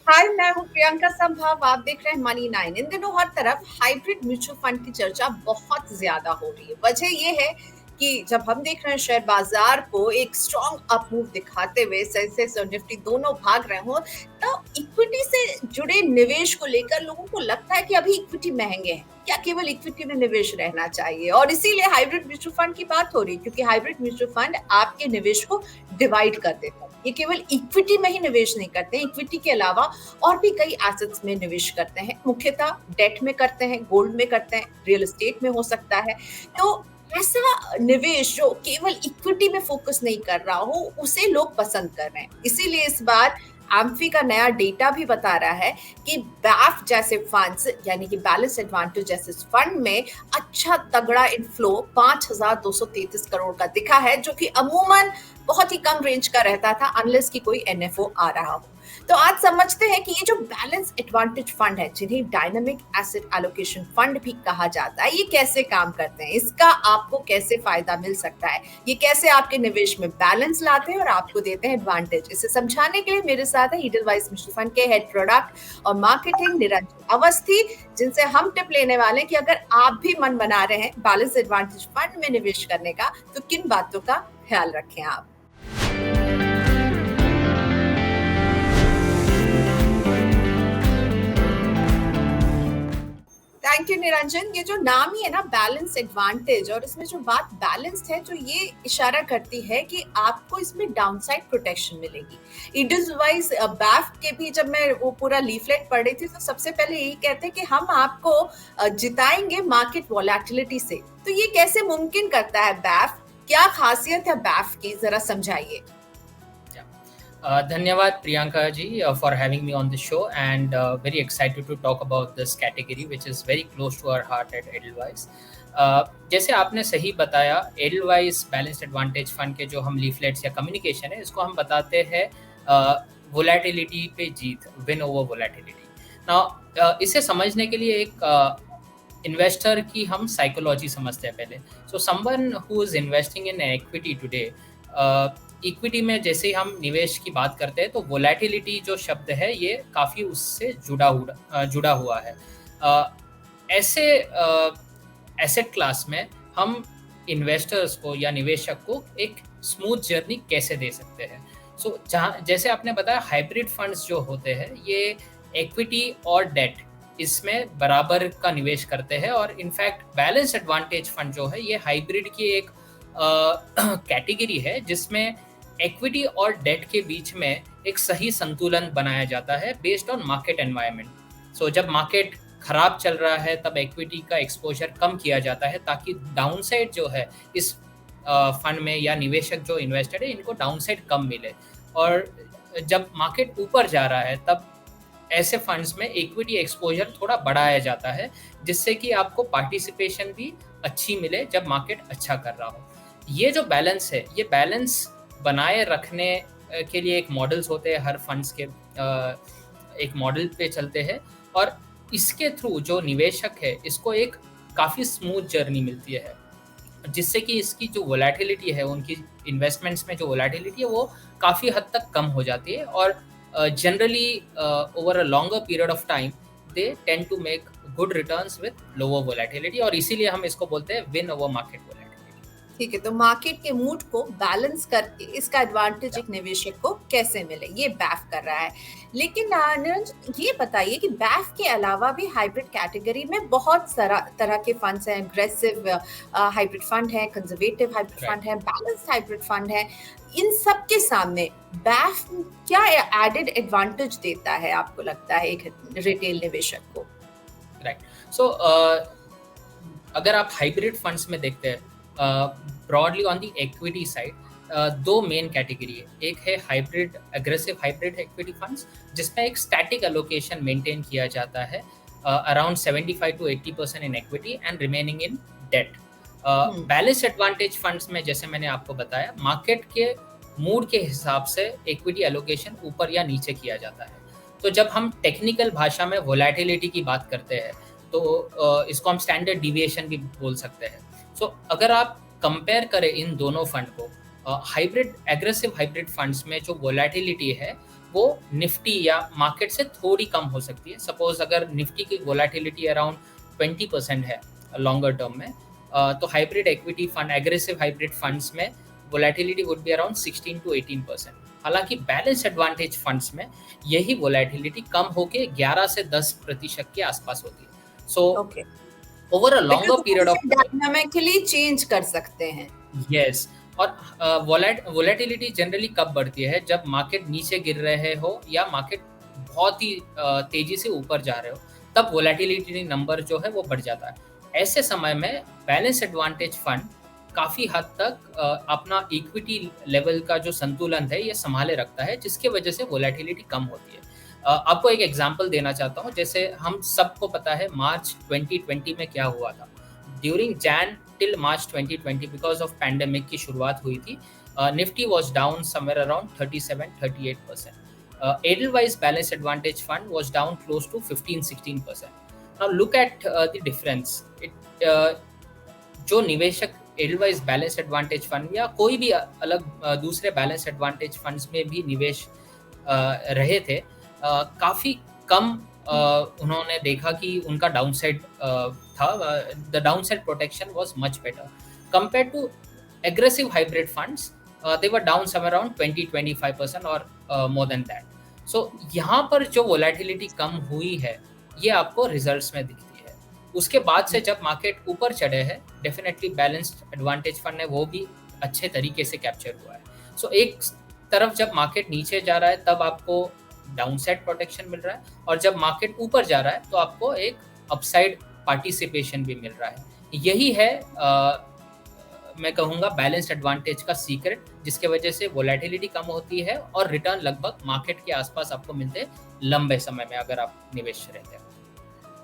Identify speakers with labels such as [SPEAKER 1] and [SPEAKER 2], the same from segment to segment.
[SPEAKER 1] हाय, मैं हूँ प्रियंका संभाव। आप देख रहे हैं मनी नाइन। इन दिनों हर तरफ हाइब्रिड म्यूचुअल फंड की चर्चा बहुत ज्यादा हो रही है। वजह ये है कि जब हम देख रहे हैं शेयर बाजार को एक स्ट्रॉन्ग अप मूव दिखाते हुए सेंसेक्स और निफ्टी दोनों भाग रहे हो, तो इक्विटी से जुड़े निवेश को लेकर लोगों को लगता है कि अभी इक्विटी महंगे हैं, क्या केवल इक्विटी में निवेश रहना चाहिए। और इसीलिए हाइब्रिड म्यूचुअल फंड की बात हो रही है, क्योंकि हाइब्रिड म्यूचुअल फंड आपके निवेश को डिवाइड कर देता है। ये केवल इक्विटी में ही निवेश नहीं करते, इक्विटी के अलावा और भी कई एसेट्स में निवेश करते हैं। मुख्यतः डेट में करते हैं, गोल्ड में करते हैं, रियल एस्टेट में हो सकता है। तो ऐसा निवेश जो केवल इक्विटी में फोकस नहीं कर रहा हो, उसे लोग पसंद कर रहे हैं। इसीलिए इस बार एम्फी का नया डेटा भी बता रहा है कि बैफ जैसे फंड्स, यानी कि बैलेंस एडवांटेज जैसे फंड में अच्छा तगड़ा इनफ्लो 5,233 करोड़ का दिखा है, जो कि अमूमन बहुत ही कम रेंज का रहता था, अनलेस की कोई एनएफओ आ रहा हो। तो आज समझते हैं कि ये जो बैलेंस एडवांटेज फंड है, जिन्हें डायनामिक एसेट एलोकेशन फंड भी कहा जाता है, ये कैसे काम करते हैं, इसका आपको कैसे फायदा मिल सकता है, ये कैसे आपके निवेश में बैलेंस लाते हैं और आपको देते हैं एडवांटेज। इसे समझाने के लिए मेरे साथ है ईडलवाइस म्यूचुअल फंड के हेड प्रोडक्ट और मार्केटिंग निरंजन अवस्थी, जिनसे हम टिप लेने वाले हैं कि अगर आप भी मन बना रहे हैं बैलेंस एडवांटेज फंड में निवेश करने का, तो किन बातों का ख्याल रखें आप। Thank you Niranjan. ये जो नाम ही है ना, बैलेंस एडवांटेज, और इसमें जो बात बैलेंस्ड है, जो ये इशारा करती है कि आपको इसमें डाउनसाइड प्रोटेक्शन मिलेगी। इडलवाइस बैफ के भी जब मैं वो पूरा लीफलेट पढ़ रही थी, तो सबसे पहले यही कहते हैं कि हम आपको जिताएंगे मार्केट वॉलेटिलिटी से। तो ये कैसे मुमकिन करता है बैफ? क्या खासियत है बैफ की, जरा समझाइए।
[SPEAKER 2] धन्यवाद Priyanka ji for having me on the show, and very excited to talk about this category which is very close to our heart at Edelweiss. जैसे आपने सही बताया, Edelweiss बैलेंस्ड एडवांटेज फंड के जो हम लीफलेट्स या कम्युनिकेशन है, इसको हम बताते हैं वोलेटिलिटी पे जीत, विन ओवर वोलेटिलिटी। नाउ इसे समझने के लिए एक इन्वेस्टर की हम साइकोलॉजी समझते हैं पहले। So someone who is investing in equity today, equity में जैसे ही हम निवेश की बात करते हैं, तो वोलेटिलिटी जो शब्द है ये काफ़ी उससे जुड़ा हुआ है। ऐसे एसेट क्लास में हम इन्वेस्टर्स को या निवेशक को एक स्मूथ जर्नी कैसे दे सकते हैं। सो जैसे आपने बताया, हाइब्रिड फंड्स जो होते हैं ये इक्विटी और डेट इसमें बराबर का निवेश करते हैं, और इनफैक्ट बैलेंस एडवांटेज फंड जो है ये हाइब्रिड की एक कैटेगरी है जिसमें इक्विटी और डेट के बीच में एक सही संतुलन बनाया जाता है बेस्ड ऑन मार्केट एनवायरनमेंट। सो जब मार्केट खराब चल रहा है तब इक्विटी का एक्सपोजर कम किया जाता है, ताकि डाउनसाइड जो है इस फंड में या निवेशक जो इन्वेस्टेड है इनको डाउनसाइड कम मिले। और जब मार्केट ऊपर जा रहा है तब ऐसे फंड्स में इक्विटी एक्सपोजर थोड़ा बढ़ाया जाता है, जिससे कि आपको पार्टिसिपेशन भी अच्छी मिले जब मार्केट अच्छा कर रहा हो। ये जो बैलेंस है, ये बैलेंस बनाए रखने के लिए एक मॉडल्स होते हैं, हर फंड्स के एक मॉडल पे चलते हैं, और इसके थ्रू जो निवेशक है इसको एक काफ़ी स्मूथ जर्नी मिलती है, जिससे कि इसकी जो वोलेटिलिटी है, उनकी इन्वेस्टमेंट्स में जो वोलेटिलिटी है वो काफ़ी हद तक कम हो जाती है, और generally over a longer period of time they tend to make good returns with lower volatility, और इसीलिए हम इसको बोलते हैं विन ओवर मार्केट वोलेटिलिटी।
[SPEAKER 1] ठीक है, तो मार्केट के मूड को बैलेंस करके इसका एडवांटेज एक निवेशक को कैसे मिले, ये बैफ कर रहा है। लेकिन निरंजन, ये बताइए कि बैफ के अलावा भी हाइब्रिड कैटेगरी में बहुत सारा तरह के फंड्स हैं। एग्रेसिव हाइब्रिड फंड है, कंजर्वेटिव हाइब्रिड फंड है, बैलेंस्ड हाइब्रिड फंड है। इन सब के सामने बैफ क्या एडेड एडवांटेज देता है, आपको लगता है, एक रिटेल निवेशक को?
[SPEAKER 2] राइट। सो अगर आप हाइब्रिड फंड्स में देखते हैं, broadly on the equity side दो मेन कैटेगरी है। एक है hybrid, aggressive hybrid equity funds, जिसमें एक स्टैटिक एलोकेशन मेंटेन किया जाता है, around 75 to 80% in equity and remaining in debt. Balance advantage funds में जैसे मैंने आपको बताया, मार्केट के मूड के हिसाब से इक्विटी एलोकेशन ऊपर या नीचे किया जाता है। तो जब हम टेक्निकल भाषा में वोलेटिलिटी की बात करते हैं, तो इसको हम स्टैंडर्ड डिविएशन भी बोल सकते हैं। सो अगर आप कंपेयर करें इन दोनों फंड को, हाइब्रिड, एग्रेसिव हाइब्रिड फंड्स में जो वोलेटिलिटी है वो निफ्टी या मार्केट से थोड़ी कम हो सकती है। सपोज अगर निफ्टी की वोलेटिलिटी अराउंड 20% है लॉन्गर टर्म में, तो hybrid equity fund, aggressive hybrid funds में volatility would be around 16 to 18%। हालांकि बैलेंस एडवांटेज फंड्स में यही वोलेटिलिटी कम होके 11 से 10% के आसपास होती है। So
[SPEAKER 1] okay,
[SPEAKER 2] over a
[SPEAKER 1] because
[SPEAKER 2] longer
[SPEAKER 1] वो
[SPEAKER 2] पीरियड
[SPEAKER 1] उसे
[SPEAKER 2] ऑफ टाइम,
[SPEAKER 1] डायनामिकली चेंज कर सकते हैं।
[SPEAKER 2] यस। और वोलेटिलिटी जनरली कब बढ़ती है? जब मार्केट नीचे गिर रहे हो या मार्केट बहुत ही तेजी से ऊपर जा रहे हो, तब वोलेटिलिटी नंबर जो है वो बढ़ जाता है। ऐसे समय में बैलेंस एडवांटेज फंड काफ़ी हद तक अपना इक्विटी लेवल का जो संतुलन है ये संभाले रखता है, जिसकी वजह से वोलेटिलिटी कम होती है। आपको एक एग्जांपल देना चाहता हूँ, जैसे हम सबको पता है मार्च 2020 में क्या हुआ था। During Jan till March 2020 because of pandemic की शुरुआत हुई थी, Nifty was down somewhere around 37-38%। Edelweiss balance advantage fund was down close to 15-16%। Now look at the difference. जो निवेशक एडलवाइज बैलेंस एडवांटेज फंड या कोई भी अलग दूसरे बैलेंस एडवांटेज फंड्स में भी निवेश रहे थे, काफ़ी कम उन्होंने देखा कि उनका डाउनसाइड था। The downside protection was much better compare to aggressive hybrid funds. They were down somewhere around 20-25% और मोर देन दैट। सो यहाँ पर जो वोलेटिलिटी कम हुई है ये आपको रिजल्ट्स में दिखती है। उसके बाद से जब मार्केट ऊपर चढ़े हैं, डेफिनेटली बैलेंस्ड एडवांटेज फंड है वो भी अच्छे तरीके से कैप्चर हुआ है। सो एक तरफ जब मार्केट नीचे जा रहा है तब आपको डाउनसाइड प्रोटेक्शन मिल रहा है, और जब मार्केट ऊपर जा रहा है तो आपको एक अपसाइड पार्टिसिपेशन भी मिल रहा है। यही है मैं कहूँगा बैलेंस्ड एडवांटेज का सीक्रेट, जिसके वजह से वोलेटिलिटी कम होती है और रिटर्न लगभग मार्केट के आसपास आपको मिलते हैं लंबे समय में अगर आप निवेश रहते हैं।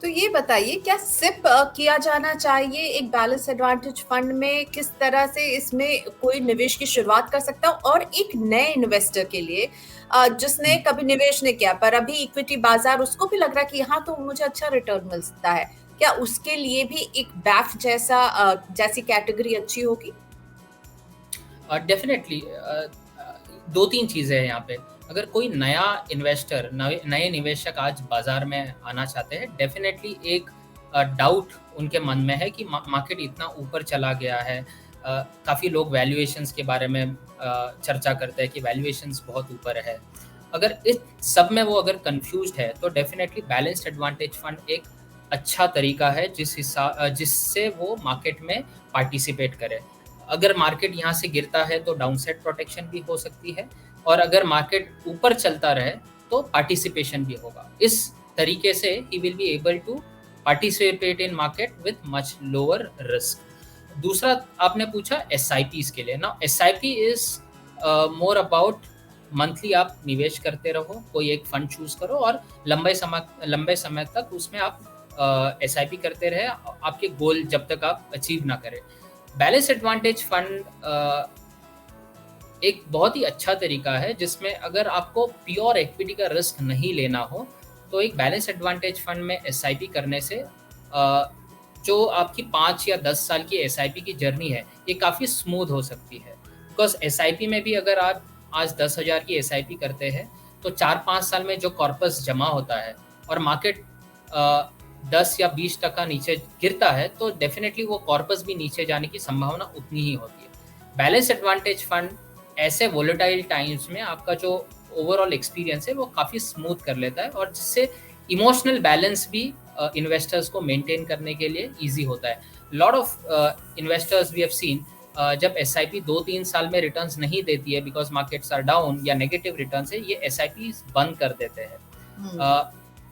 [SPEAKER 1] तो ये बताइए, क्या सिप किया जाना चाहिए एक बैलेंस एडवांटेज फंड में? किस तरह से इसमें कोई निवेश की शुरुआत कर सकता है? और एक नए इन्वेस्टर के लिए जिसने कभी निवेश नहीं किया पर अभी इक्विटी बाजार उसको भी लग रहा है कि यहाँ तो मुझे अच्छा रिटर्न मिल सकता है, क्या उसके लिए भी एक बैफ जैसी कैटेगरी अच्छी होगी?
[SPEAKER 2] डेफिनेटली दो तीन चीज़ें हैं यहाँ पे। अगर कोई नया इन्वेस्टर, नए निवेशक आज बाजार में आना चाहते हैं, डेफिनेटली एक डाउट उनके मन में है कि मार्केट इतना ऊपर चला गया है। काफ़ी लोग वैल्यूएशंस के बारे में चर्चा करते हैं कि वैल्यूएशंस बहुत ऊपर है। अगर इस सब में वो अगर कंफ्यूज्ड है तो डेफिनेटली बैलेंस्ड एडवांटेज फंड एक अच्छा तरीका है जिससे वो मार्केट में पार्टिसिपेट करे। अगर मार्केट यहाँ से गिरता है तो डाउनसाइड प्रोटेक्शन भी हो सकती है, और अगर मार्केट ऊपर चलता रहे तो पार्टिसिपेशन भी होगा। इस तरीके से ही will be able to participate in market with much lower risk. दूसरा आपने पूछा एसआईपीज के लिए ना, SIP is more about monthly आप निवेश करते रहो, कोई एक फंड चूज करो और लंबे समय तक उसमें आप एसआईपी करते रहे, आपके गोल जब तक आप अचीव ना करें। बैलेंस एडवांटेज फंड एक बहुत ही अच्छा तरीका है जिसमें अगर आपको प्योर इक्विटी का रिस्क नहीं लेना हो तो एक बैलेंस एडवांटेज फंड में एसआईपी करने से जो आपकी 5 या 10 साल की एसआईपी की जर्नी है ये काफ़ी स्मूथ हो सकती है। बिकॉज एसआईपी में भी अगर आप आज 10,000 की एसआईपी करते हैं तो 4-5 साल में जो कॉर्पस जमा होता है और मार्केट 10 या 20% नीचे गिरता है तो डेफिनेटली वो कॉर्पस भी नीचे जाने की संभावना उतनी ही होती है। बैलेंस एडवांटेज फंड ऐसे वोलेटाइल टाइम्स में आपका जो ओवरऑल एक्सपीरियंस है वो काफ़ी स्मूथ कर लेता है, और जिससे इमोशनल बैलेंस भी इन्वेस्टर्स को मेंटेन करने के लिए ईजी होता है। Lot of investors we have seen, जब एसआईपी 2-3 साल में रिटर्न्स नहीं देती है बिकॉज मार्केट्स आर डाउन या नेगेटिव रिटर्न्स है, ये एसआईपी बंद कर देते हैं।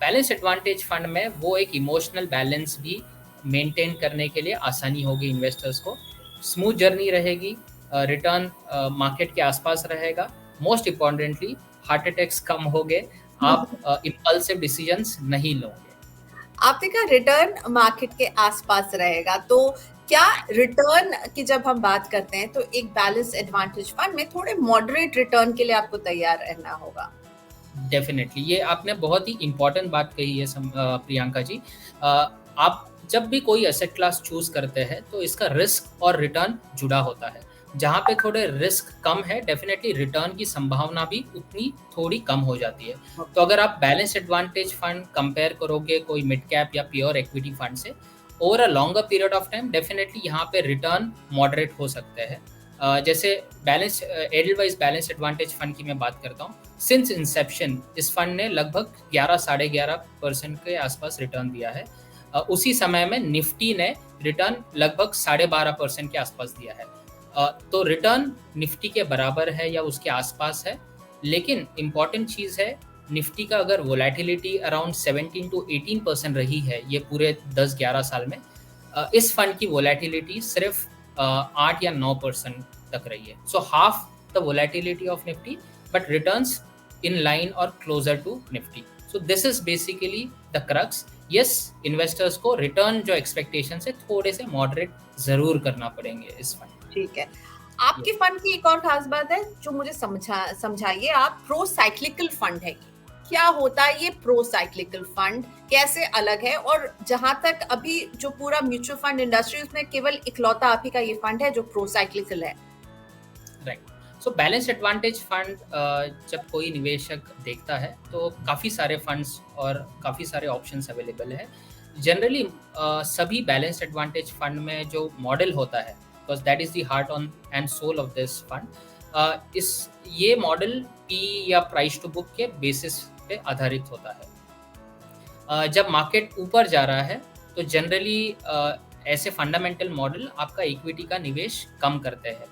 [SPEAKER 2] बैलेंस एडवांटेज फंड में वो एक इमोशनल बैलेंस भी मेंटेन करने के लिए आसानी होगी इन्वेस्टर्स को, स्मूथ जर्नी रहेगी, रिटर्न मार्केट के आसपास रहेगा। मोस्ट इम्पॉर्टेंटली हार्ट अटैक्स कम होंगे, आप इम्पल्सिव डिसीजंस नहीं लोगे।
[SPEAKER 1] आपने कहा रिटर्न मार्केट के आसपास रहेगा, तो क्या रिटर्न की जब हम बात करते हैं तो एक बैलेंस एडवांटेज फंड में थोड़े मॉडरेट रिटर्न के लिए आपको तैयार रहना होगा?
[SPEAKER 2] डेफिनेटली, ये आपने बहुत ही इंपॉर्टेंट बात कही है प्रियंका जी। आप जब भी कोई एसेट क्लास चूज करते हैं तो इसका रिस्क और रिटर्न जुड़ा होता है। जहाँ पे थोड़े रिस्क कम है, डेफिनेटली रिटर्न की संभावना भी उतनी थोड़ी कम हो जाती है। तो अगर आप बैलेंस एडवांटेज फंड कंपेयर करोगे कोई मिड कैप या प्योर इक्विटी फंड से, over a longer period of time definitely यहाँ पे रिटर्न मॉडरेट हो सकते हैं। जैसे balance Edelweiss balance advantage fund की मैं बात करता हूँ, सिंस इंसेप्शन इस फंड ने लगभग 11-11.5% के आसपास रिटर्न दिया है। उसी समय में निफ्टी ने रिटर्न लगभग 12.5% के आसपास दिया है। तो रिटर्न निफ्टी के बराबर है या उसके आसपास है, लेकिन इम्पॉर्टेंट चीज़ है निफ्टी का अगर वोलेटिलिटी अराउंड 17-18% रही है ये पूरे 10-11 साल में, इस फंड की वोलेटिलिटी सिर्फ 8 या 9% तक रही है। So half the volatility of Nifty but returns in line और closer to Nifty. So this is basically the crux. Yes, investors को रिटर्न जो एक्सपेक्टेशन से थोड़े से मॉडरेट जरूर करना पड़ेंगे इस फंड।
[SPEAKER 1] ठीक है, आपके फंड की एक और खास बात है जो मुझे समझाइए आप। प्रो साइक्लिकल फंड है, क्या होता है ये प्रो साइक्लिकल फंड, कैसे अलग है? और जहां तक अभी जो पूरा म्यूचुअल फंड इंडस्ट्री उसमें केवल इकलौता आप ही का ये फंड है जो प्रो साइक्लिकल है।
[SPEAKER 2] Right. So balance advantage fund जब कोई निवेशक देखता है तो काफ़ी सारे फंड्स और काफ़ी सारे ऑप्शंस अवेलेबल है। जनरली सभी बैलेंस एडवांटेज फंड में जो मॉडल होता है, because that is the heart on and soul of this fund, ये मॉडल पी या प्राइस टू बुक के बेसिस पे आधारित होता है। जब मार्केट ऊपर जा रहा है तो जनरली ऐसे फंडामेंटल मॉडल आपका इक्विटी का निवेश कम करते हैं,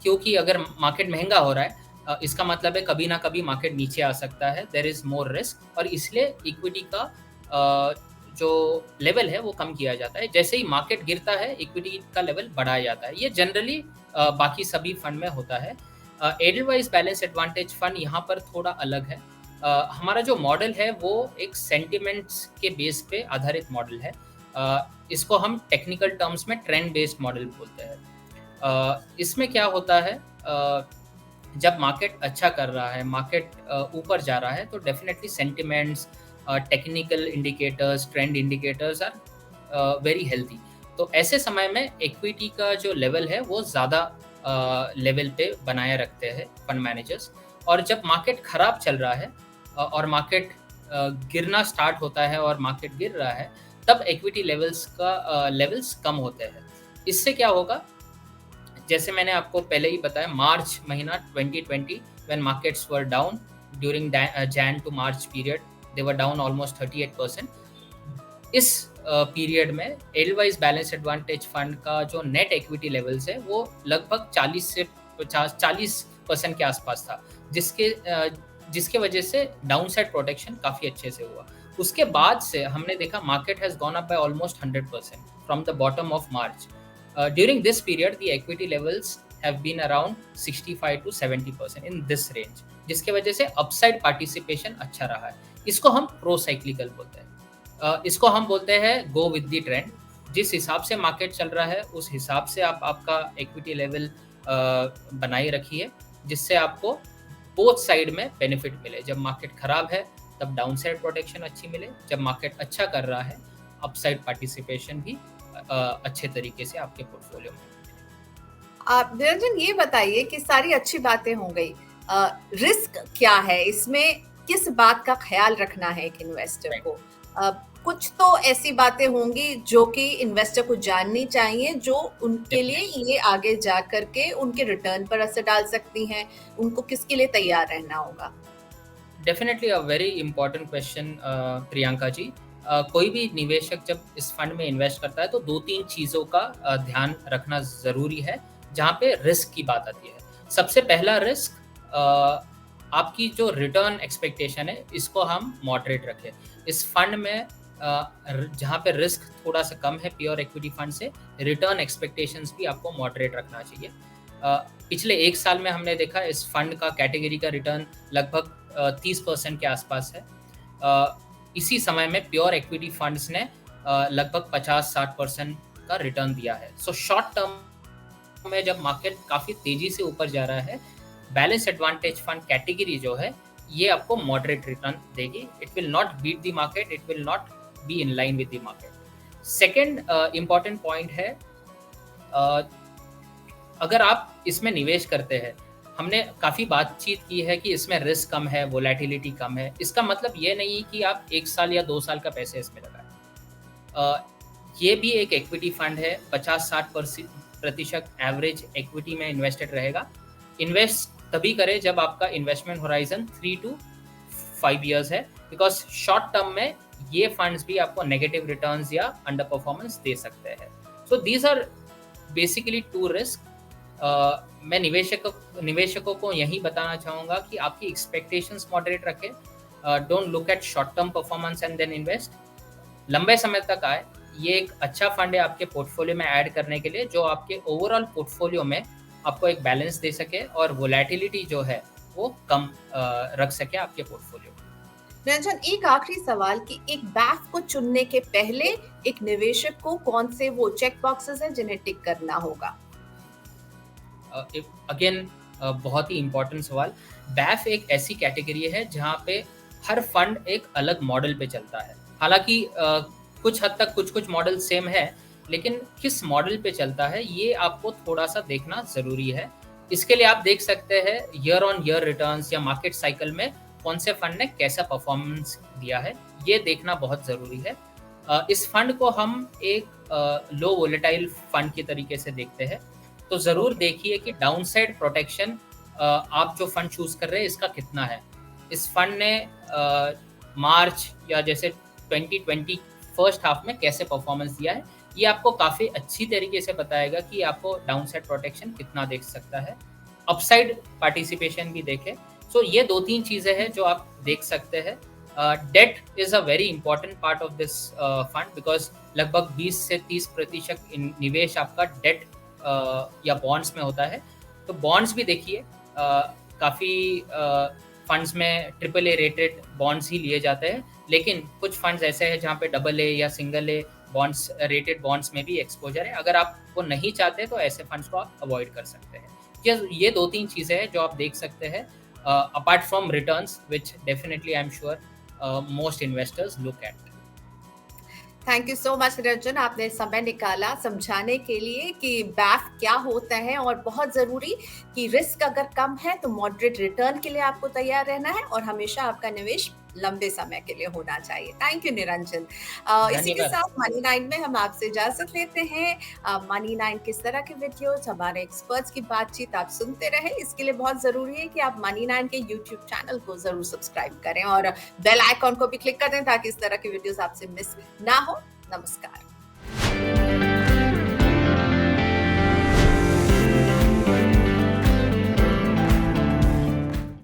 [SPEAKER 2] क्योंकि अगर मार्केट महंगा हो रहा है इसका मतलब है कभी ना कभी मार्केट नीचे आ सकता है, देयर इज मोर रिस्क, और इसलिए इक्विटी का जो लेवल है वो कम किया जाता है। जैसे ही मार्केट गिरता है इक्विटी का लेवल बढ़ाया जाता है। ये जनरली बाकी सभी फंड में होता है। एडलवाइज बैलेंस एडवांटेज फंड यहाँ पर थोड़ा अलग है। हमारा जो मॉडल है वो एक सेंटिमेंट्स के बेस पे आधारित मॉडल है। इसको हम टेक्निकल टर्म्स में ट्रेंड बेस्ड मॉडल बोलते हैं। इसमें क्या होता है, जब मार्केट अच्छा कर रहा है, मार्केट ऊपर जा रहा है, तो definitely sentiments, technical indicators, trend indicators are very healthy. तो ऐसे समय में इक्विटी का जो लेवल है वो ज़्यादा लेवल पे बनाए रखते हैं फंड मैनेजर्स। और जब मार्केट ख़राब चल रहा है और मार्केट गिरना स्टार्ट होता है और मार्केट गिर रहा है, तब इक्विटी लेवल्स कम होते हैं। इससे क्या होगा, जैसे मैंने आपको पहले ही बताया, मार्च महीना 2020 when markets were down during Jan to March period, they were down almost 38%। इस पीरियड में एडलवाइज बैलेंस एडवांटेज फंड का जो नेट इक्विटी लेवल्स है वो लगभग 40% के आसपास था, जिसके वजह से डाउन साइड प्रोटेक्शन काफ़ी अच्छे से हुआ। उसके बाद से हमने देखा market has gone up by almost 100% from the bottom of March. During this period, the equity levels have been around 65 to 70% in this range, जिसके वजह से अपसाइड पार्टिसिपेशन अच्छा रहा है। इसको हम प्रो साइक्लिकल बोलते हैं। इसको हम बोलते हैं गो विद द ट्रेंड। जिस हिसाब से मार्केट चल रहा है उस हिसाब से आप आपका इक्विटी लेवल बनाए रखिए, जिससे आपको बोथ साइड में बेनिफिट मिले। जब मार्केट खराब है तब डाउन साइड प्रोटेक्शन अच्छी मिले, जब मार्केट अच्छा कर रहा है अपसाइड पार्टिसिपेशन भी अच्छे तरीके से आपके पोर्टफोलियो में।
[SPEAKER 1] आप निरंजन ये बताइए कि सारी अच्छी बातें हो गई, रिस्क क्या है इसमें, किस बात का ख्याल रखना है एक इन्वेस्टर को? कुछ तो ऐसी बातें होंगी जो कि इन्वेस्टर को जाननी चाहिए, जो उनके लिए ये आगे जा करके उनके रिटर्न पर असर डाल सकती हैं। उनको किसके लिए तैयार रहना होगा?
[SPEAKER 2] Definitely a very important question Priyanka ji. कोई भी निवेशक जब इस फंड में इन्वेस्ट करता है तो 2-3 चीज़ों का ध्यान रखना ज़रूरी है जहाँ पे रिस्क की बात आती है। सबसे पहला रिस्क, आपकी जो रिटर्न एक्सपेक्टेशन है इसको हम मॉडरेट रखें। इस फंड में जहाँ पे रिस्क थोड़ा सा कम है प्योर इक्विटी फंड से, रिटर्न एक्सपेक्टेशंस भी आपको मॉडरेट रखना चाहिए। पिछले 1 साल में हमने देखा इस फंड का कैटेगरी का रिटर्न लगभग 30% के आसपास है। इसी समय में प्योर इक्विटी फंड्स ने लगभग 50-60% का रिटर्न दिया है। सो शॉर्ट टर्म में जब मार्केट काफ़ी तेज़ी से ऊपर जा रहा है, बैलेंस एडवांटेज फंड कैटेगरी जो है ये आपको मॉडरेट रिटर्न देगी। It will not beat the market, it will not be in line with the market. Second important point है, अगर आप इसमें निवेश करते हैं, हमने काफ़ी बातचीत की है कि इसमें रिस्क कम है, वोलेटिलिटी कम है। इसका मतलब ये नहीं कि आप 1 साल या 2 साल का पैसे इसमें लगाएँ। अ, ये भी एक इक्विटी फंड है, 50-60 प्रतिशत एवरेज इक्विटी में इन्वेस्टेड रहेगा। इन्वेस्ट तभी करें जब आपका इन्वेस्टमेंट होराइज़न 3 टू 5 इयर्स है, बिकॉज़ शॉर्ट टर्म में ये फंड्स भी आपको नेगेटिव रिटर्न्स या अंडर परफॉर्मेंस दे सकते हैं। So these are basically 2 risk. मैं निवेशकों को यही बताना चाहूँगा कि आपकी एक्सपेक्टेशंस मॉडरेट रखें। Don't look at short term performance and then invest. लंबे समय तक आए, ये एक अच्छा फंड है आपके पोर्टफोलियो में ऐड करने के लिए, जो आपके ओवरऑल पोर्टफोलियो में आपको एक बैलेंस दे सके और वोलेटिलिटी जो है वो कम रख सके आपके पोर्टफोलियो में।
[SPEAKER 1] निरंजन, एक आखिरी सवाल कि एक बैफ को चुनने के पहले एक निवेशक को कौन से वो चेक बॉक्सेस हैं जिन्हें टिक करना होगा?
[SPEAKER 2] अगेन बहुत ही इम्पोर्टेंट सवाल। बैफ एक ऐसी कैटेगरी है जहाँ पे हर फंड एक अलग मॉडल पे चलता है। हालांकि कुछ हद तक कुछ मॉडल सेम है, लेकिन किस मॉडल पे चलता है ये आपको थोड़ा सा देखना ज़रूरी है। इसके लिए आप देख सकते हैं ईयर ऑन ईयर रिटर्न्स या मार्केट साइकिल में कौन से फंड ने कैसा परफॉर्मेंस दिया है, ये देखना बहुत ज़रूरी है। इस फंड को हम एक लो वोलेटाइल फंड के तरीके से देखते हैं, तो ज़रूर देखिए कि डाउनसाइड प्रोटेक्शन आप जो फंड चूज़ कर रहे हैं इसका कितना है। इस फंड ने मार्च या जैसे 2020 फर्स्ट हाफ में कैसे परफॉर्मेंस दिया है, ये आपको काफ़ी अच्छी तरीके से बताएगा कि आपको डाउनसाइड प्रोटेक्शन कितना देख सकता है। अपसाइड पार्टिसिपेशन भी देखें। सो ये 2-3 चीज़ें हैं जो आप देख सकते हैं। That is a very important part of this fund, because लगभग 20 से 30% निवेश आपका डेट या बॉन्ड्स में होता है। तो बॉन्ड्स भी देखिए, काफ़ी फंड्स में ट्रिपल ए रेटेड बॉन्ड्स ही लिए जाते हैं, लेकिन कुछ फंड्स ऐसे हैं जहाँ पे डबल ए या सिंगल ए बॉन्ड्स रेटेड बॉन्ड्स में भी एक्सपोजर है। अगर आप वो नहीं चाहते तो ऐसे फंड्स को आप अवॉइड कर सकते हैं। ये 2-3 चीज़ें हैं जो आप देख सकते हैं, apart from returns which definitely I am sure most investors look at.
[SPEAKER 1] Thank you so much Niranjan, आपने समय निकाला समझाने के लिए कि बैफ क्या होता है, और बहुत ज़रूरी कि रिस्क अगर कम है तो मॉडरेट रिटर्न के लिए आपको तैयार रहना है और हमेशा आपका निवेश लंबे समय के लिए होना चाहिए। Thank you Niranjan. इसी के
[SPEAKER 2] धन्यवाद।
[SPEAKER 1] साथ मनी नाइन में हम आपसे इजाज़त लेते हैं। मनी नाइन किस तरह के वीडियोज़, हमारे एक्सपर्ट्स की बातचीत आप सुनते रहें, इसके लिए बहुत ज़रूरी है कि आप मनी नाइन के यूट्यूब चैनल को ज़रूर सब्सक्राइब करें और बेल आइकॉन को भी क्लिक कर दें ताकि इस तरह की वीडियोज़ आपसे मिस ना हो। नमस्कार।